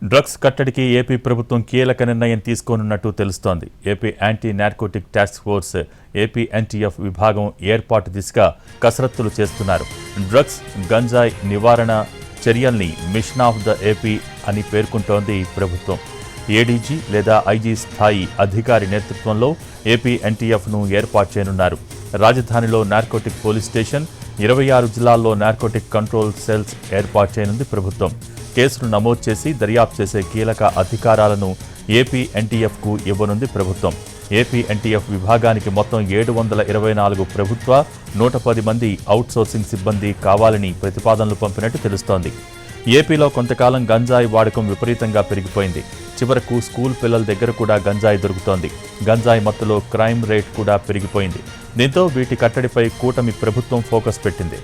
Drugs కట్టడికి AP ప్రభుత్వం కీలక నిర్ణయం తీసుకోనున్నట్టు తెలుస్తోంది. AP anti narcotic task force AP NTF విభాగం ఏర్పాటు దిశగా కసరత్తులు చేస్తున్నారు. డ్రగ్స్ గంజాయి నివారణ చర్యల్ని మిషన్ ఆఫ్ ద ఏపీ అని పేర్కొంటోంది ప్రభుత్వం. ఏడీజీ లేదా ఐజీ స్థాయి అధికారి నేతృత్వంలో ఏపీ ఎన్టీఎఫ్ను ఏర్పాటు చేయనున్నారు. రాజధానిలో నార్కోటిక్ పోలీస్ స్టేషన్, 26 జిల్లాల్లో నార్కోటిక్ కంట్రోల్ సెల్స్ ఏర్పాటు చేయనుంది ప్రభుత్వం. కేసును నమోదు చేసి దర్యాప్తు చేసే కీలక అధికారాలను ఏపీ ఎన్టీఎఫ్కు ఇవ్వనుంది ప్రభుత్వం. ఏపీ ఎన్టీఎఫ్ విభాగానికి మొత్తం 724 ప్రభుత్వ, 110 మంది అవుట్సోర్సింగ్ సిబ్బంది కావాలని ప్రతిపాదనలు పంపినట్టు తెలుస్తోంది. ఏపీలో కొంతకాలం గంజాయి వాడకం విపరీతంగా పెరిగిపోయింది. చివరకు స్కూల్ పిల్లల దగ్గర కూడా గంజాయి దొరుకుతోంది. గంజాయి మత్తులో క్రైమ్ రేట్ కూడా పెరిగిపోయింది. దీంతో వీటి కట్టడిపై కూటమి ప్రభుత్వం ఫోకస్ పెట్టింది.